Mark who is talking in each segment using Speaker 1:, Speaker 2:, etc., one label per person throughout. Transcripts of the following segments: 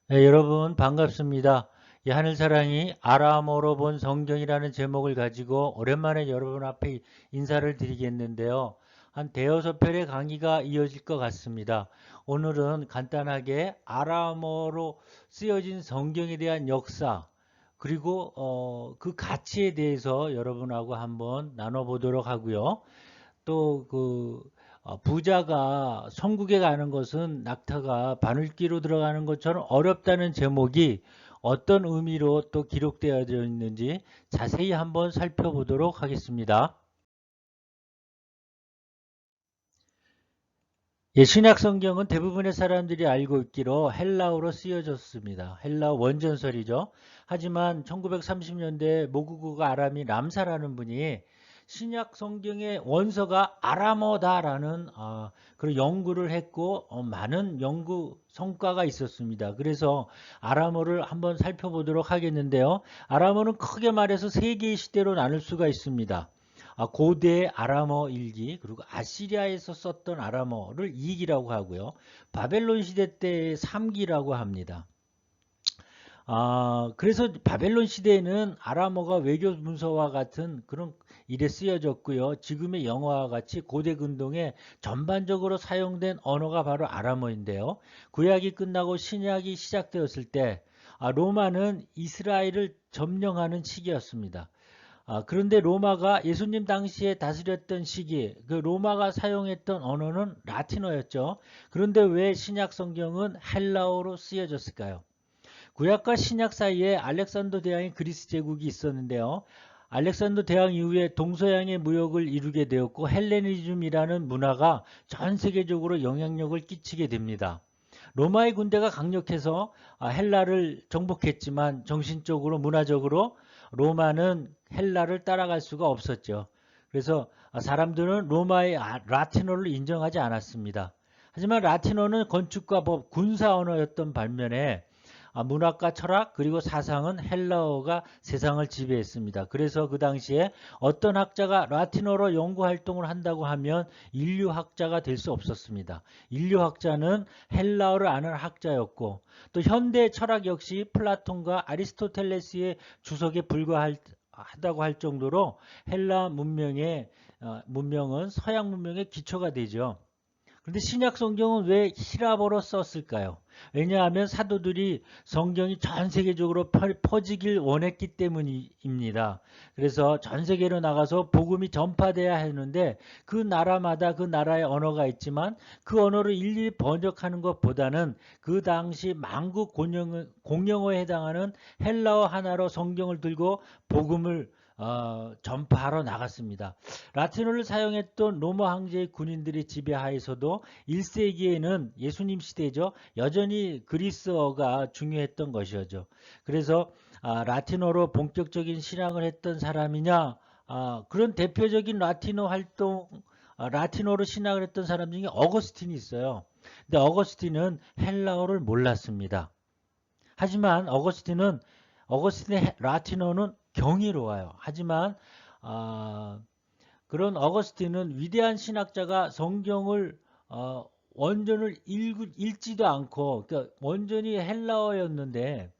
Speaker 1: 네, 여러분 반갑습니다. 이 하늘사랑이 아람어로 본 성경이라는 제목을 가지고 오랜만에 여러분 앞에 인사를 드리겠는데요. 한 대여섯 편의 강의가 이어질 것 같습니다. 오늘은 간단하게 아람어로 쓰여진 성경에 대한 역사 그리고 그 가치에 대해서 여러분하고 한번 나눠보도록 하고요. 또그 부자가 천국에 가는 것은 낙타가 바늘귀로 들어가는 것처럼 어렵다는 제목이 어떤 의미로 또 기록되어 있는지 자세히 한번 살펴보도록 하겠습니다. 예, 신약 성경은 대부분의 사람들이 알고 있기로 헬라어로 쓰여졌습니다. 헬라어 원전설이죠. 하지만 1930년대 모국어가 아람이 람사라는 분이 신약 성경의 원서가 아람어다라는 그런 연구를 했고 많은 연구 성과가 있었습니다. 그래서 아람어를 한번 살펴보도록 하겠는데요. 아람어는 크게 말해서 세 개의 시대로 나눌 수가 있습니다. 고대 아람어 일기 그리고 아시리아에서 썼던 아람어를 2기라고 하고요. 바벨론 시대 때의 3기라고 합니다. 그래서 바벨론 시대에는 아람어가 외교 문서와 같은 그런 일에 쓰여졌고요. 지금의 영어와 같이 고대 근동에 전반적으로 사용된 언어가 바로 아람어인데요. 구약이 끝나고 신약이 시작되었을 때 로마는 이스라엘을 점령하는 시기였습니다. 그런데 로마가 예수님 당시에 다스렸던 시기, 그 로마가 사용했던 언어는 라틴어였죠. 그런데 왜 신약 성경은 헬라어로 쓰여졌을까요? 구약과 신약 사이에 알렉산더 대왕의 그리스 제국이 있었는데요. 알렉산더 대왕 이후에 동서양의 무역을 이루게 되었고 헬레니즘이라는 문화가 전 세계적으로 영향력을 끼치게 됩니다. 로마의 군대가 강력해서 헬라를 정복했지만 정신적으로 문화적으로 로마는 헬라를 따라갈 수가 없었죠. 그래서 사람들은 로마의 라틴어를 인정하지 않았습니다. 하지만 라틴어는 건축과 법, 군사 언어였던 반면에 문학과 철학 그리고 사상은 헬라어가 세상을 지배했습니다. 그래서 그 당시에 어떤 학자가 라틴어로 연구 활동을 한다고 하면 인류학자가 될 수 없었습니다. 인류학자는 헬라어를 아는 학자였고 또 현대 철학 역시 플라톤과 아리스토텔레스의 주석에 불과하다고 할 정도로 헬라 문명은 서양 문명의 기초가 되죠. 그런데 신약 성경은 왜 히라보로 썼을까요? 왜냐하면 사도들이 성경이 전 세계적으로 퍼지길 원했기 때문입니다. 그래서 전 세계로 나가서 복음이 전파돼야 했는데 그 나라마다 그 나라의 언어가 있지만 그 언어를 일일이 번역하는 것보다는 그 당시 만국 공용어에 해당하는 헬라어 하나로 성경을 들고 복음을 전파하러 나갔습니다. 라틴어를 사용했던 로마 황제의 군인들의 지배하에서도 1세기에는 예수님 시대죠. 여전히 그리스어가 중요했던 것이죠. 그래서 라틴어로 본격적인 신앙을 했던 사람이냐 그런 대표적인 라틴어로 신앙을 했던 사람 중에 어거스틴이 있어요. 근데 어거스틴은 헬라어를 몰랐습니다. 하지만 어거스틴의 라틴어는 경이로워요. 하지만 아, 그런 어거스틴은 위대한 신학자가 성경을 원전을 읽지도 않고 그러니까 원전이 헬라어였는데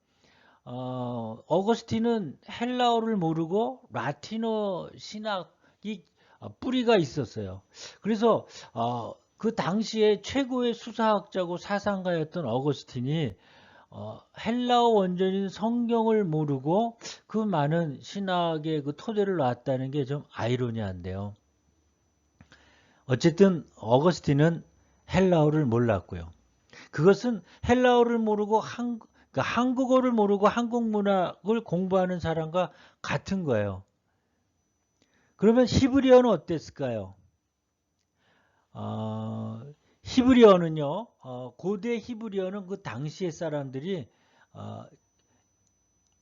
Speaker 1: 어거스틴은 헬라어를 모르고 라틴어 신학이 뿌리가 있었어요. 그래서 그 당시에 최고의 수사학자고 사상가였던 어거스틴이 헬라어 원전인 성경을 모르고 그 많은 신학의 그 토대를 놨다는 게 좀 아이러니한데요. 어쨌든 어거스틴은 헬라어를 몰랐고요. 그것은 헬라어를 모르고 그러니까 한국어를 모르고 한국 문학을 공부하는 사람과 같은 거예요. 그러면 히브리어는 어땠을까요? 어, 히브리어는요, 고대 히브리어는 그 당시의 사람들이 어,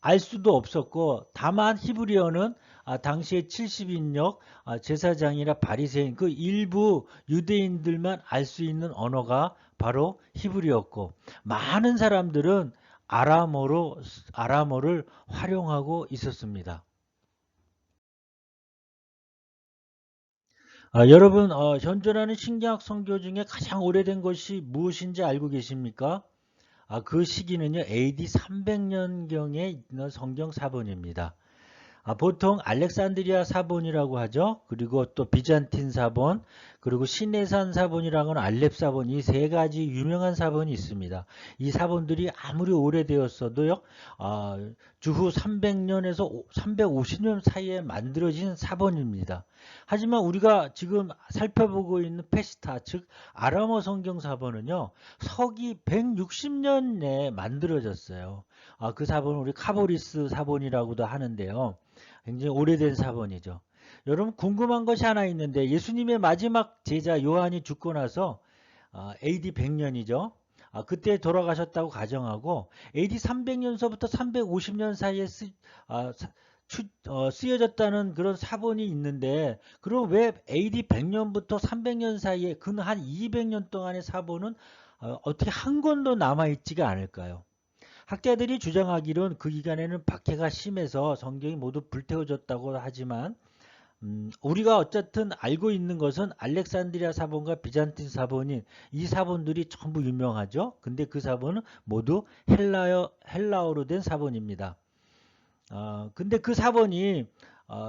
Speaker 1: 알 수도 없었고 다만 히브리어는 당시의 70인역 제사장이나 바리새인 그 일부 유대인들만 알 수 있는 언어가 바로 히브리어였고 많은 사람들은 아람어를 활용하고 있었습니다. 여러분 현존하는 신약 성교 중에 가장 오래된 것이 무엇인지 알고 계십니까? 그 시기는요, AD 300년경에 있는 성경 사본입니다. 보통 알렉산드리아 사본이라고 하죠. 그리고 또 비잔틴 사본, 그리고 시내산 사본이라는 알렙 사본, 이 세 가지 유명한 사본이 있습니다. 이 사본들이 아무리 오래되었어도요, 주후 300년에서 350년 사이에 만들어진 사본입니다. 하지만 우리가 지금 살펴보고 있는 페시타, 즉 아람어 성경 사본은요, 서기 160년 내에 만들어졌어요. 그 사본은 우리 카보리스 사본이라고도 하는데요. 굉장히 오래된 사본이죠. 여러분 궁금한 것이 하나 있는데 예수님의 마지막 제자 요한이 죽고 나서 AD 100년이죠. 그때 돌아가셨다고 가정하고 AD 300년서부터 350년 사이에 쓰여졌다는 그런 사본이 있는데 그럼 왜 AD 100년부터 300년 사이에 근 한 200년 동안의 사본은 어떻게 한 권도 남아있지가 않을까요? 학자들이 주장하기로는 그 기간에는 박해가 심해서 성경이 모두 불태워졌다고 하지만 우리가 어쨌든 알고 있는 것은 알렉산드리아 사본과 비잔틴 사본인 이 사본들이 전부 유명하죠. 근데 그 사본은 모두 헬라어로 된 사본입니다. 근데 그 사본이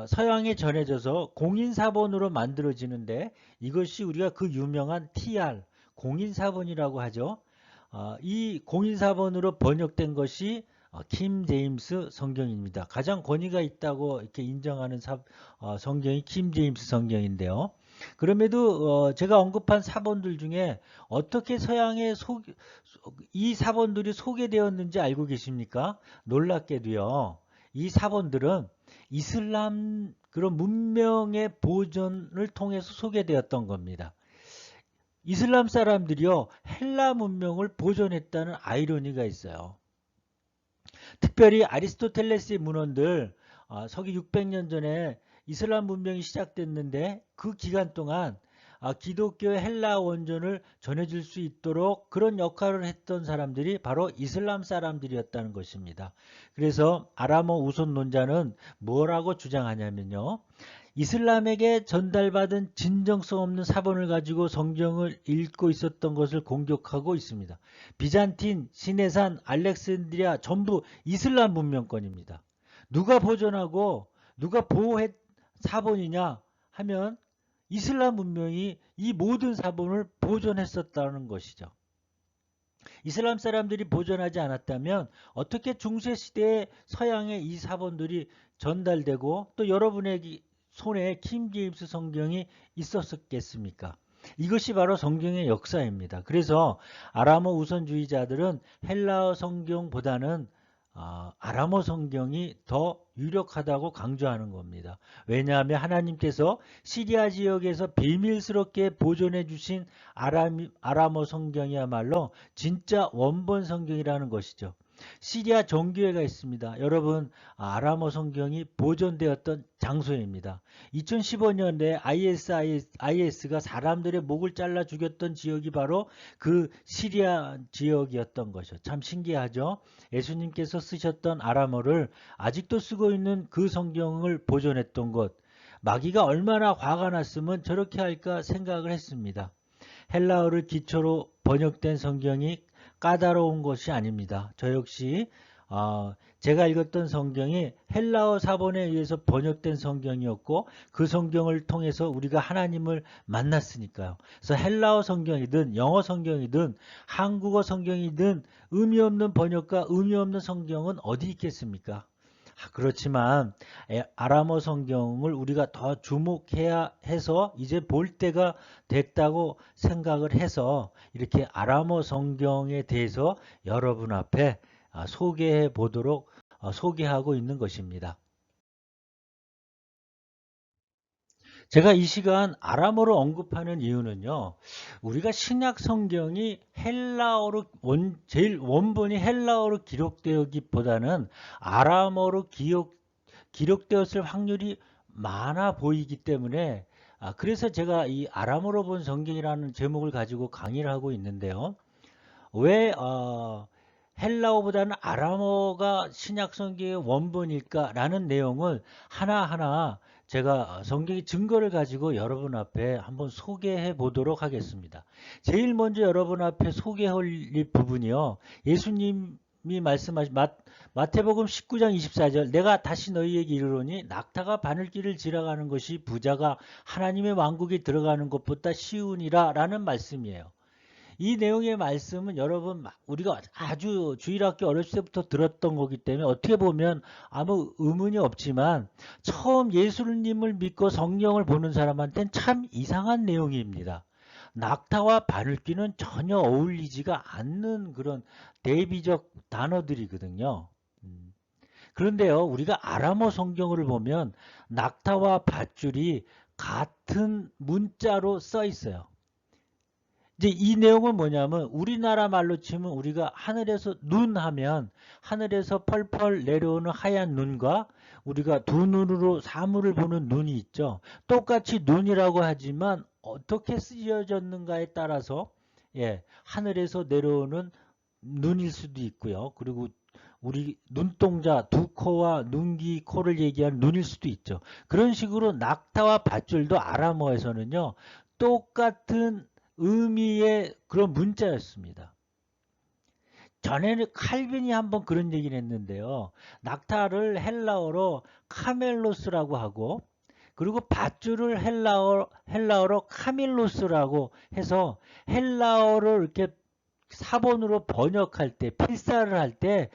Speaker 1: 서양에 전해져서 공인사본으로 만들어지는데 이것이 우리가 그 유명한 TR 공인사본이라고 하죠. 이 공인사본으로 번역된 것이 킴 제임스 성경입니다. 가장 권위가 있다고 이렇게 인정하는 성경이 킴 제임스 성경인데요. 그럼에도 제가 언급한 사본들 중에 어떻게 서양에 이 사본들이 소개되었는지 알고 계십니까? 놀랍게도요. 이 사본들은 이슬람 그런 문명의 보존을 통해서 소개되었던 겁니다. 이슬람 사람들이요, 헬라 문명을 보존했다는 아이러니가 있어요. 특별히 아리스토텔레스의 문헌들, 서기 600년 전에 이슬람 문명이 시작됐는데 그 기간 동안 기독교의 헬라 원전을 전해줄 수 있도록 그런 역할을 했던 사람들이 바로 이슬람 사람들이었다는 것입니다. 그래서 아람어 우선론자는 뭐라고 주장하냐면요. 이슬람에게 전달받은 진정성 없는 사본을 가지고 성경을 읽고 있었던 것을 공격하고 있습니다. 비잔틴, 시내산, 알렉산드리아 전부 이슬람 문명권입니다. 누가 보존하고 누가 보호했 사본이냐 하면 이슬람 문명이 이 모든 사본을 보존했었다는 것이죠. 이슬람 사람들이 보존하지 않았다면 어떻게 중세시대에 서양의 이 사본들이 전달되고 또 여러분의 손에 킹 제임스 성경이 있었겠습니까? 이것이 바로 성경의 역사입니다. 그래서 아람어 우선주의자들은 헬라어 성경보다는 아람어 성경이 더 유력하다고 강조하는 겁니다. 왜냐하면 하나님께서 시리아 지역에서 비밀스럽게 보존해 주신 아람어 성경이야말로 진짜 원본 성경이라는 것이죠. 시리아 정교회가 있습니다. 여러분 아람어 성경이 보존되었던 장소입니다. 2015년에 IS가 사람들의 목을 잘라 죽였던 지역이 바로 그 시리아 지역이었던 것이죠. 참 신기하죠. 예수님께서 쓰셨던 아람어를 아직도 쓰고 있는 그 성경을 보존했던 곳. 마귀가 얼마나 화가 났으면 저렇게 할까 생각을 했습니다. 헬라어를 기초로 번역된 성경이 까다로운 것이 아닙니다. 저 역시 제가 읽었던 성경이 헬라어 사본에 의해서 번역된 성경이었고 그 성경을 통해서 우리가 하나님을 만났으니까요. 그래서 헬라어 성경이든 영어 성경이든 한국어 성경이든 의미 없는 번역과 의미 없는 성경은 어디 있겠습니까? 그렇지만 아람어 성경을 우리가 더 주목해야 해서 이제 볼 때가 됐다고 생각을 해서 이렇게 아람어 성경에 대해서 여러분 앞에 소개해 보도록 소개하고 있는 것입니다. 제가 이 시간 아람어로 언급하는 이유는요. 우리가 신약 성경이 헬라어로 제일 원본이 헬라어로 기록되기보다는 아람어로 기록되었을 확률이 많아 보이기 때문에 그래서 제가 이 아람어로 본 성경이라는 제목을 가지고 강의를 하고 있는데요. 왜 헬라어보다는 아람어가 신약 성경의 원본일까라는 내용을 하나하나 제가 성경의 증거를 가지고 여러분 앞에 한번 소개해 보도록 하겠습니다. 제일 먼저 여러분 앞에 소개할 부분이요. 예수님이 말씀하신 마태복음 19장 24절 내가 다시 너희에게 이르노니 낙타가 바늘길을 지나가는 것이 부자가 하나님의 왕국에 들어가는 것보다 쉬우니라 라는 말씀이에요. 이 내용의 말씀은 여러분 우리가 아주 주일학교 어렸을 때부터 들었던 거기 때문에 어떻게 보면 아무 의문이 없지만 처음 예수님을 믿고 성경을 보는 사람한테는 참 이상한 내용입니다. 낙타와 바늘귀는 전혀 어울리지가 않는 그런 대비적 단어들이거든요. 그런데요, 우리가 아람어 성경을 보면 낙타와 밧줄이 같은 문자로 써 있어요. 이제 이 내용은 뭐냐면 우리나라 말로 치면 우리가 하늘에서 눈 하면 하늘에서 펄펄 내려오는 하얀 눈과 우리가 두 눈으로 사물을 보는 눈이 있죠. 똑같이 눈이라고 하지만 어떻게 쓰여졌는가에 따라서 하늘에서 내려오는 눈일 수도 있고요. 그리고 우리 눈동자, 두 코와 눈기, 코를 얘기하는 눈일 수도 있죠. 그런 식으로 낙타와 밧줄도 아람어에서는요. 똑같은 의미의 그런 문자였습니다. 전에는 칼빈이 한번 그런 얘기를 했는데요. 낙타를 헬라어로 카멜로스라고 하고 그리고 밧줄을 헬라어로 카밀로스라고 해서 헬라어를 이렇게 사본으로 번역할 때 필사를 할 때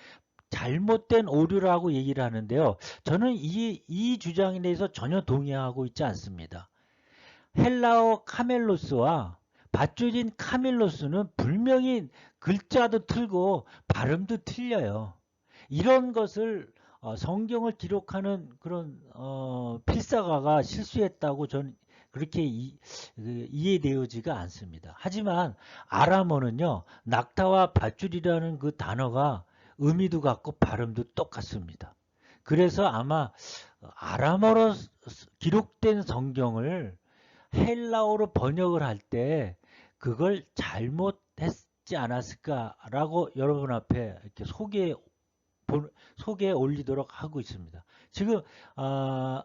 Speaker 1: 잘못된 오류라고 얘기를 하는데요. 저는 이 주장에 대해서 전혀 동의하고 있지 않습니다. 헬라어 카멜로스와 밧줄인 카밀로스는 분명히 글자도 틀고 발음도 틀려요. 이런 것을 성경을 기록하는 그런 필사가가 실수했다고 저는 그렇게 이해되어지가 않습니다. 하지만 아람어는요. 낙타와 밧줄이라는 그 단어가 의미도 같고 발음도 똑같습니다. 그래서 아마 아람어로 기록된 성경을 헬라어로 번역을 할 때 그걸 잘못했지 않았을까라고 여러분 앞에 이렇게 소개에 올리도록 하고 있습니다. 지금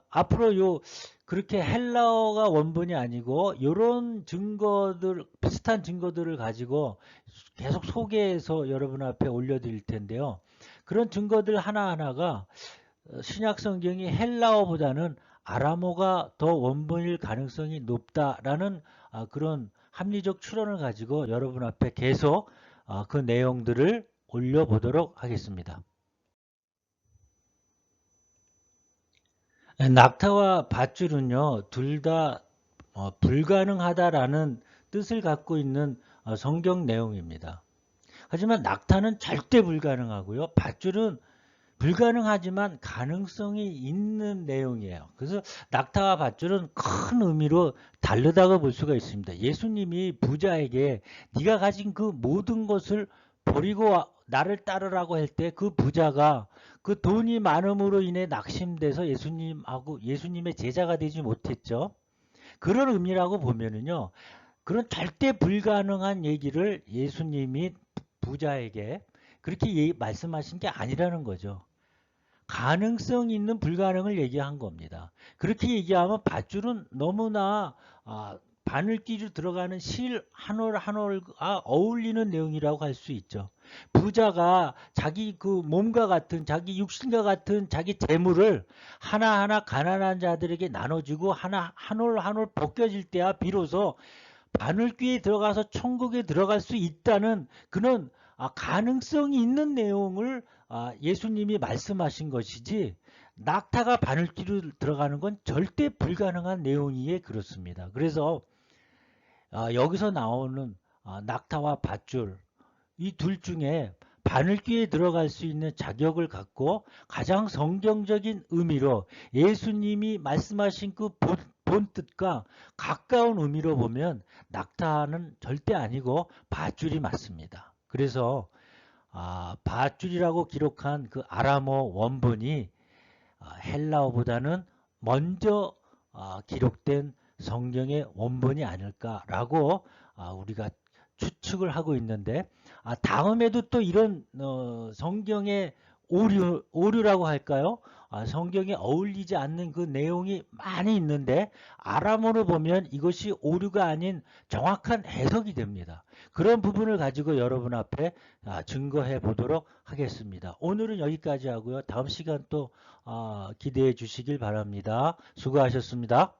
Speaker 1: 앞으로 그렇게 헬라어가 원본이 아니고 이런 증거들 비슷한 증거들을 가지고 계속 소개해서 여러분 앞에 올려드릴 텐데요. 그런 증거들 하나하나가 신약 성경이 헬라어보다는 아람어가 더 원본일 가능성이 높다라는 그런 합리적 추론을 가지고 여러분 앞에 계속 그 내용들을 올려보도록 하겠습니다. 낙타와 밧줄은요, 둘 다 불가능하다라는 뜻을 갖고 있는 성경 내용입니다. 하지만 낙타는 절대 불가능하고요. 밧줄은 불가능하지만 가능성이 있는 내용이에요. 그래서 낙타와 밧줄은 큰 의미로 다르다고 볼 수가 있습니다. 예수님이 부자에게 네가 가진 그 모든 것을 버리고 나를 따르라고 할 때 그 부자가 그 돈이 많음으로 인해 낙심돼서 예수님의 제자가 되지 못했죠. 그런 의미라고 보면은요. 그런 절대 불가능한 얘기를 예수님이 부자에게 그렇게 말씀하신 게 아니라는 거죠. 가능성 있는 불가능을 얘기한 겁니다. 그렇게 얘기하면 밧줄은 너무나 바늘귀로 들어가는 실 한 올 한 올과 어울리는 내용이라고 할 수 있죠. 부자가 자기 그 몸과 같은 자기 육신과 같은 자기 재물을 하나하나 가난한 자들에게 나눠주고 한 올 한 올 벗겨질 때야 비로소 바늘귀에 들어가서 천국에 들어갈 수 있다는 그런 가능성이 있는 내용을 예수님이 말씀하신 것이지 낙타가 바늘귀로 들어가는 건 절대 불가능한 내용이에 그렇습니다. 그래서 여기서 나오는 낙타와 밧줄 이 둘 중에 바늘귀에 들어갈 수 있는 자격을 갖고 가장 성경적인 의미로 예수님이 말씀하신 그 본뜻과 가까운 의미로 보면 낙타는 절대 아니고 밧줄이 맞습니다. 그래서 밧줄이라고 기록한 그 아람어 원본이 헬라어보다는 먼저 기록된 성경의 원본이 아닐까라고 우리가 추측을 하고 있는데 다음에도 또 이런 성경의 오류라고 할까요? 성경에 어울리지 않는 그 내용이 많이 있는데 아람어로 보면 이것이 오류가 아닌 정확한 해석이 됩니다. 그런 부분을 가지고 여러분 앞에 증거해 보도록 하겠습니다. 오늘은 여기까지 하고요. 다음 시간 또 기대해 주시길 바랍니다. 수고하셨습니다.